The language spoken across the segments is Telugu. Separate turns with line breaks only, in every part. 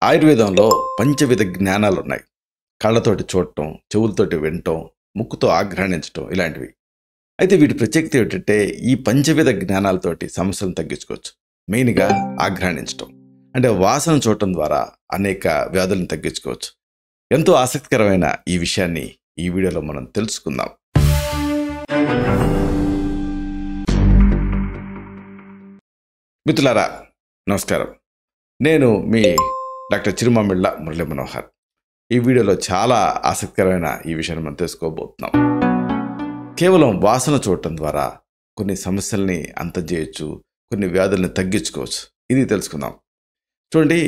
ఆయుర్వేదంలో పంచవిధ జ్ఞానాలున్నాయి. కళ్ళతోటి చూడటం, చెవులతోటి వినటం, ముక్కుతో ఆఘ్రాణించటం ఇలాంటివి. అయితే వీటి ప్రత్యేకత ఏమిటంటే ఈ పంచవిధ జ్ఞానాలతోటి సమస్యలను తగ్గించుకోవచ్చు. మెయిన్‌గా ఆఘ్రాణించటం. అంటే వాసన చూడటం ద్వారా అనేక వ్యాధులను తగ్గించుకోవచ్చు. ఎంతో ఆసక్తికరమైన ఈ విషయాన్ని ఈ వీడియోలో మనం తెలుసుకుందాం. మిత్రులారా నమస్కారం. నేను మీ డాక్టర్ చిరుమామిళ్ళ మురళీ మనోహర్. ఈ వీడియోలో చాలా ఆసక్తికరమైన ఈ విషయాన్ని మనం తెలుసుకోబోతున్నాం. కేవలం వాసన చూడటం ద్వారా కొన్ని సమస్యల్ని అంతం చేయొచ్చు, కొన్ని వ్యాధుల్ని తగ్గించుకోవచ్చు. ఇది తెలుసుకుందాం. చూడండి,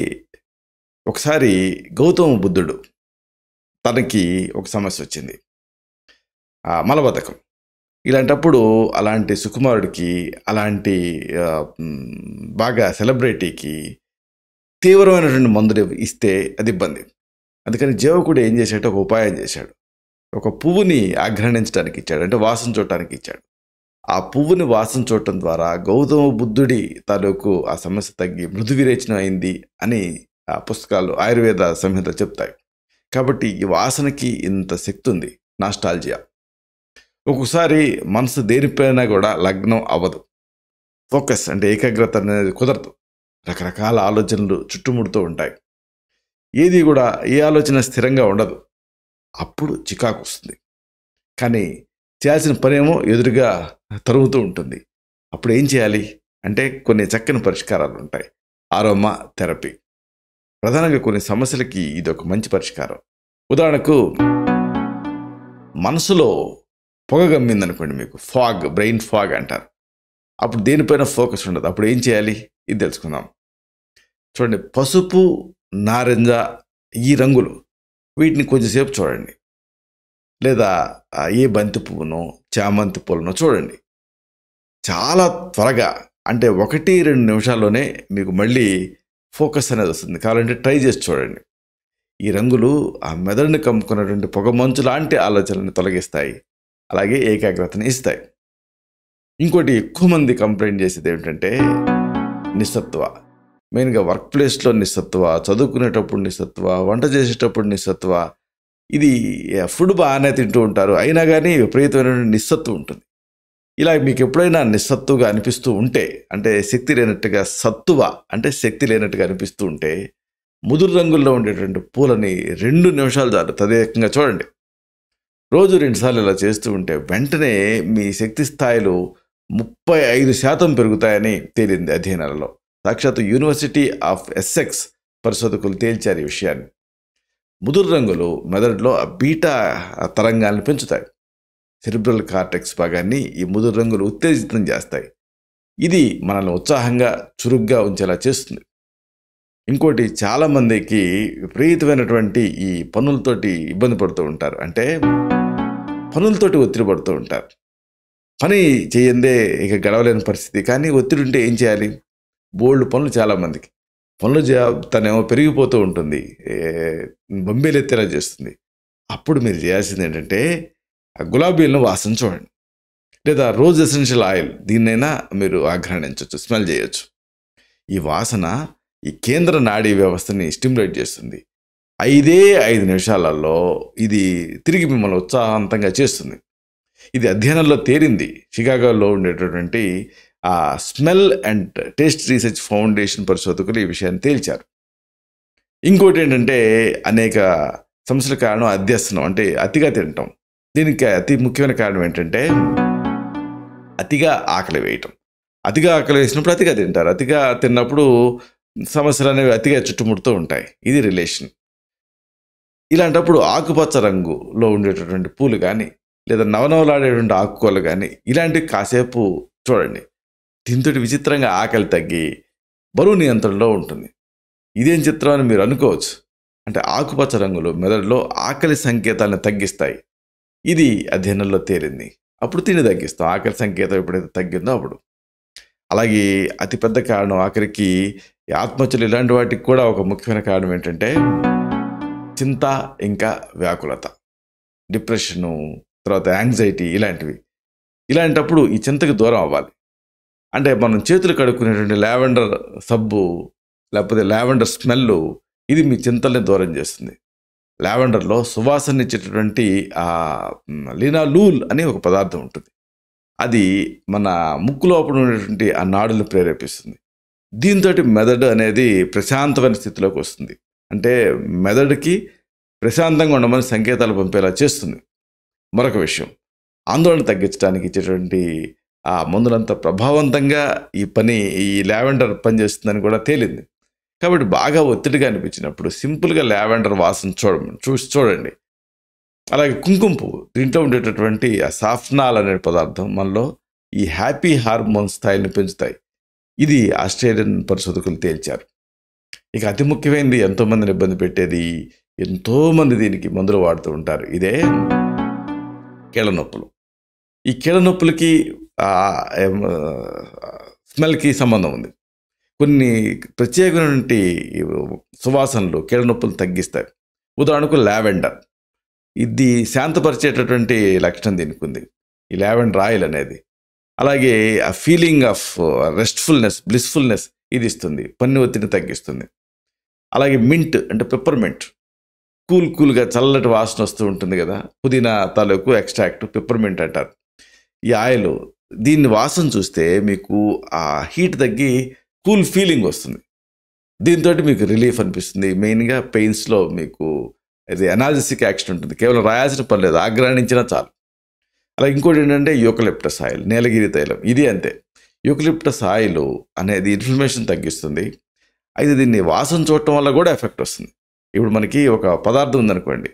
ఒకసారి గౌతమ బుద్ధుడు తనకి ఒక సమస్య వచ్చింది, మలబద్ధకం. ఇలాంటప్పుడు అలాంటి సుకుమారుడికి, అలాంటి బాగా సెలబ్రిటీకి తీవ్రమైనటువంటి మందులు ఇస్తే అది ఇబ్బంది. అందుకని జీవకుడు ఏం చేశాడు, ఒక ఉపాయం చేశాడు. ఒక పువ్వుని ఆఘ్రాణించడానికి ఇచ్చాడు, అంటే వాసన చూడటానికి ఇచ్చాడు. ఆ పువ్వుని వాసన చూడటం ద్వారా గౌతమ బుద్ధుడి తాలూకు ఆ సమస్య తగ్గి మృదు విరేచనం అయింది అని ఆ పుస్తకాలు, ఆయుర్వేద సంహిత చెప్తాయి. కాబట్టి ఈ వాసనకి ఇంత శక్తి ఉంది. నాస్టాల్జియా. ఒక్కొక్కసారి మనసు దేనిపైనా కూడా లగ్నం అవ్వదు. ఫోకస్ అంటే ఏకాగ్రత అనేది కుదరదు. రకరకాల ఆలోచనలు చుట్టుముడుతూ ఉంటాయి. ఏది కూడా ఏ ఆలోచన స్థిరంగా ఉండదు. అప్పుడు చికాకు వస్తుంది. కానీ చేయాల్సిన పనేమో ఎదురుగా తరుగుతూ ఉంటుంది. అప్పుడు ఏం చేయాలి అంటే కొన్ని చక్కని పరిష్కారాలు ఉంటాయి. ఆరోమా థెరపీ ప్రధానంగా కొన్ని సమస్యలకి ఇది ఒక మంచి పరిష్కారం. ఉదాహరణకు, మనసులో పొగ గమ్మిందనుకోండి, మీకు ఫాగ్, బ్రెయిన్ ఫాగ్ అంటారు. అప్పుడు దేనిపైన ఫోకస్ ఉండదు. అప్పుడు ఏం చేయాలి ఇది తెలుసుకుందాం. చూడండి, పసుపు, నారింజ ఈ రంగులు, వీటిని కొంచెంసేపు చూడండి. లేదా ఏ బంతి పువ్వునో, చామంతి పూలనో చూడండి. చాలా త్వరగా, అంటే 1-2 నిమిషాల్లోనే మీకు మళ్ళీ ఫోకస్ అనేది వస్తుంది. కావాలంటే ట్రై చేసి చూడండి. ఈ రంగులు ఆ మెదడుని కమ్ముకున్నటువంటి పొగ మంచు లాంటి ఆలోచనలను తొలగిస్తాయి, అలాగే ఏకాగ్రతని ఇస్తాయి. ఇంకోటి, ఎక్కువ మంది కంప్లైంట్ చేసేది ఏమిటంటే నిస్సత్వ. మెయిన్గా వర్క్ ప్లేస్లో నిస్సత్వ, చదువుకునేటప్పుడు నిస్సత్వ, వంట చేసేటప్పుడు నిస్సత్వ. ఇది ఫుడ్ బాగానే తింటూ ఉంటారు, అయినా కానీ విపరీతమైన నిస్సత్వం ఉంటుంది. ఇలా మీకు ఎప్పుడైనా నిస్సత్తుగా అనిపిస్తూ ఉంటే, అంటే శక్తి లేనట్టుగా, సత్తువ అంటే శక్తి లేనట్టుగా అనిపిస్తూ ఉంటే, ముదురు రంగుల్లో ఉండేటువంటి పూలని 2 నిమిషాలు చాలు తదేకంగా చూడండి. రోజు 2 సార్లు ఇలా చేస్తూ ఉంటే వెంటనే మీ శక్తి స్థాయిలు 35% పెరుగుతాయని తేలింది అధ్యయనాలలో. సాక్షాత్ యూనివర్సిటీ ఆఫ్ ఎస్సెక్స్ పరిశోధకులు తేల్చారు ఈ విషయాన్ని. ముదురు రంగులు మెదడులో బీటా తరంగాలను పెంచుతాయి. సెరిబ్రల్ కార్టెక్స్ భాగాన్ని ఈ ముదురు రంగులు ఉత్తేజితం చేస్తాయి. ఇది మనల్ని ఉత్సాహంగా, చురుగ్గా ఉంచేలా చేస్తుంది. ఇంకోటి, చాలామందికి విపరీతమైనటువంటి ఈ పనులతోటి ఇబ్బంది పడుతూ ఉంటారు. అంటే పనులతోటి ఒత్తిడి పడుతూ ఉంటారు. పని చేయందే ఇక గడవలేని పరిస్థితి. కానీ ఒత్తిడి ఉంటే ఏం చేయాలి? బోల్డ్ పనులు చాలామందికి. పనులు తనేమో పెరిగిపోతూ ఉంటుంది, బొంబేలెత్తేలా చేస్తుంది. అప్పుడు మీరు చేయాల్సింది ఏంటంటే, గులాబీలను వాసన చూడండి. లేదా రోజ్ ఎసెన్షియల్ ఆయిల్, దీన్నైనా మీరు ఆఘ్రాణించవచ్చు, స్మెల్ చేయొచ్చు. ఈ వాసన ఈ కేంద్ర నాడీ వ్యవస్థని స్టిమ్యులేట్ చేస్తుంది. 5 నిమిషాలలో ఇది తిరిగి మిమ్మల్ని ఉత్సాహవంతంగా చేస్తుంది. ఇది అధ్యయనంలో తేలింది. షికాగోలో ఉండేటటువంటి ఆ smell and taste research foundation పరిశోధకులు ఈ విషయాన్ని తేల్చారు. ఇంకోటి ఏంటంటే, అనేక సమస్యల కారణం అధ్యసనం, అంటే అతిగా తినటం. దీనికి అతి ముఖ్యమైన కారణం ఏంటంటే అతిగా ఆకలి వేయటం. అతిగా ఆకలి వేసినప్పుడు అతిగా తింటారు. అతిగా తిన్నప్పుడు సమస్యలు అనేవి అతిగా చుట్టుముడుతూ ఉంటాయి. ఇది రిలేషన్. ఇలాంటప్పుడు ఆకుపచ్చ రంగులో ఉండేటటువంటి పూలు కానీ, లేదా నవనవలాడేటువంటి ఆకుకూరలు కానీ, ఇలాంటివి కాసేపు చూడండి. దీంతో విచిత్రంగా ఆకలి తగ్గి బరువు నియంత్రణలో ఉంటుంది. ఇదేం చిత్రం అని మీరు అనుకోవచ్చు. అంటే ఆకుపచ్చ రంగులు మెదడులో ఆకలి సంకేతాలను తగ్గిస్తాయి. ఇది అధ్యయనంలో తేలింది. అప్పుడు తిని తగ్గిస్తాం. ఆకలి సంకేతం ఎప్పుడైతే తగ్గిందో అప్పుడు. అలాగే అతిపెద్ద కారణం ఆఖరికి ఆత్మహత్యలు, ఇలాంటి వాటికి కూడా ఒక ముఖ్యమైన కారణం ఏంటంటే చింత, ఇంకా వ్యాకులత, డిప్రెషను, తర్వాత యాంగ్జైటీ ఇలాంటివి. ఇలాంటప్పుడు ఈ చింతకు దూరం అవ్వాలి. అంటే మనం చేతులు కడుక్కునేటువంటి లావెండర్ సబ్బు, లేకపోతే లావెండర్ స్మెల్ ఇది మీ చింతల్ని దూరం చేస్తుంది. లావెండర్లో సువాసననిచ్చేటటువంటి లినాలూల్ అనే ఒక పదార్థం ఉంటుంది. అది మన ముక్కు లోపల ఉన్నటువంటి ఆ నాడులను ప్రేరేపిస్తుంది. దీంతో మెదడు అనేది ప్రశాంతమైన స్థితిలోకి వస్తుంది. అంటే మెదడుకి ప్రశాంతంగా ఉండమని సంకేతాలు పంపేలా చేస్తుంది. మరొక విషయం, ఆందోళన తగ్గించడానికి ఇచ్చేటువంటి ఆ మందులంతా ప్రభావవంతంగా ఈ లావెండర్ పనిచేస్తుందని కూడా తేలింది. కాబట్టి బాగా ఒత్తిడిగా అనిపించినప్పుడు సింపుల్గా లావెండర్ వాసన చూడండి. అలాగే కుంకుమ పువ్వు, దీంట్లో ఉండేటటువంటి ఆ సాఫ్నాల్ అనే పదార్థం మనలో ఈ హ్యాపీ హార్మోన్ స్థాయిని పెంచుతాయి. ఇది ఆస్ట్రేలియన్ పరిశోధకులు తేల్చారు. ఇక అతి ముఖ్యమైనది, ఎంతోమందిని ఇబ్బంది పెట్టేది, ఎంతోమంది దీనికి మందులు వాడుతూ ఉంటారు, ఇదే కీళ్ళ నొప్పులు. ఈ కీళ్ళ నొప్పులకి స్మెల్కి సంబంధం ఉంది. కొన్ని ప్రత్యేకమైనటువంటి సువాసనలు కీళ్ళ నొప్పులు తగ్గిస్తాయి. ఉదాహరణకు లావెండర్, ఇది శాంతపరిచేటటువంటి లక్షణం దీనికి ఉంది, ఈ లావెండర్ ఆయిల్ అనేది. అలాగే ఆ ఫీలింగ్ ఆఫ్ రెస్ట్ఫుల్నెస్, బ్లిస్ఫుల్నెస్ ఇది ఇస్తుంది, పన్ను ఒత్తిడిని తగ్గిస్తుంది. అలాగే మింట్ అంటే పెప్పర్మెంట్, కూల్గా చల్లటి వాసన వస్తూ ఉంటుంది కదా, పుదీనా తాలూకు ఎక్స్ట్రాక్ట్ పెప్పర్మెంట్ అంటారు. ఈ ఆయిల్, దీన్ని వాసన చూస్తే మీకు ఆ హీట్ తగ్గి కూల్ ఫీలింగ్ వస్తుంది. దీంతో మీకు రిలీఫ్ అనిపిస్తుంది. మెయిన్గా పెయిన్స్లో మీకు ఇది ఎనాల్జెసిక్ యాక్షన్ ఉంటుంది, కేవలం రాయాల్సిన పని లేదు, ఆగ్రహించినా చాలు. అలాగే ఇంకోటి ఏంటంటే యూకలిప్టస్ ఆయిల్, నీలగిరి తైలం, ఇది అంతే. యూకలిప్టస్ ఆయిల్ అనేది ఇన్ఫ్లమేషన్ తగ్గిస్తుంది. అయితే దీన్ని వాసన చూడటం వల్ల కూడా ఎఫెక్ట్ వస్తుంది. ఇప్పుడు మనకి ఒక పదార్థం ఉందనుకోండి,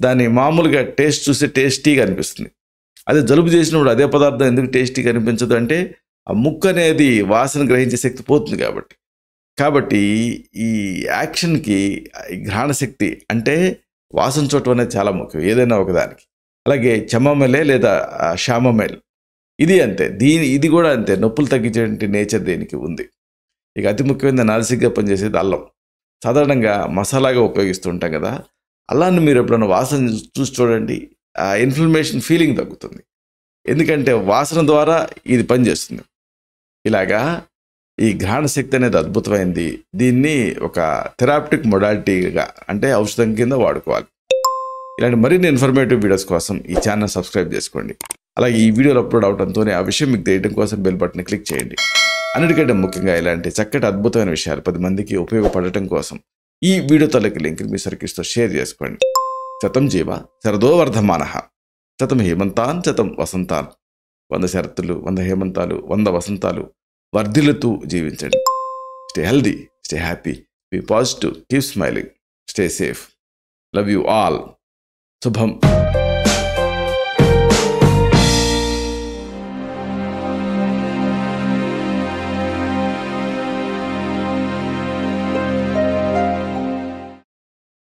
దాన్ని మామూలుగా టేస్ట్ చూస్తే టేస్టీగా అనిపిస్తుంది. అదే జలుబు చేసినప్పుడు అదే పదార్థం ఎందుకు టేస్టీగా అనిపించదు అంటే ఆ ముక్కు అనేది వాసన గ్రహించే శక్తి పోతుంది కాబట్టి ఈ యాక్షన్కి గ్రహణ శక్తి అంటే వాసన చూడటం అనేది చాలా ముఖ్యం ఏదైనా ఒకదానికి. అలాగే చెమమెలే లేదా షామమెల్, ఇది అంతే. ఇది కూడా అంతే, నొప్పులు తగ్గించేటువంటి నేచర్ దీనికి ఉంది. ఇక అతి ముఖ్యమైన నాసిక్గా పనిచేసేది అల్లం. సాధారణంగా మసాలాగా ఉపయోగిస్తూ ఉంటాం కదా, అల్లాన్ని మీరు ఎప్పుడైనా వాసన చూసి చూడండి, ఆ ఇన్ఫ్లమేషన్ ఫీలింగ్ తగ్గుతుంది. ఎందుకంటే వాసన ద్వారా ఇది పనిచేస్తుంది. ఇలాగా ఈ గ్రహణ శక్తి అనేది అద్భుతమైంది. దీన్ని ఒక థెరాప్టిక్ మొడాలిటీగా అంటే ఔషధం కింద వాడుకోవాలి. ఇలాంటి మరిన్ని ఇన్ఫర్మేటివ్ వీడియోస్ కోసం ఈ ఛానల్ సబ్స్క్రైబ్ చేసుకోండి. అలాగే ఈ వీడియోలు అప్లోడ్ అవడంతోనే ఆ విషయం మీకు తెలియడం కోసం బెల్ బటన్ క్లిక్ చేయండి. అన్నిటికంటే ముఖ్యంగా ఇలాంటి చక్కటి అద్భుతమైన విషయాలు 10 మందికి ఉపయోగపడటం కోసం ఈ వీడియో తాలూకు లింక్ మీ సర్కిల్స్తో షేర్ చేసుకోండి. శతం జీవ శరదో వర్ధమానః, శతం హేమంతాన్ శతం వసంతాన్. 100 శరత్తులు, 100 హేమంతాలు, 100 వసంతాలు వర్ధిల్లుతూ జీవించండి. Stay healthy, stay happy, be positive, keep smiling, stay safe. Love you all. శుభం.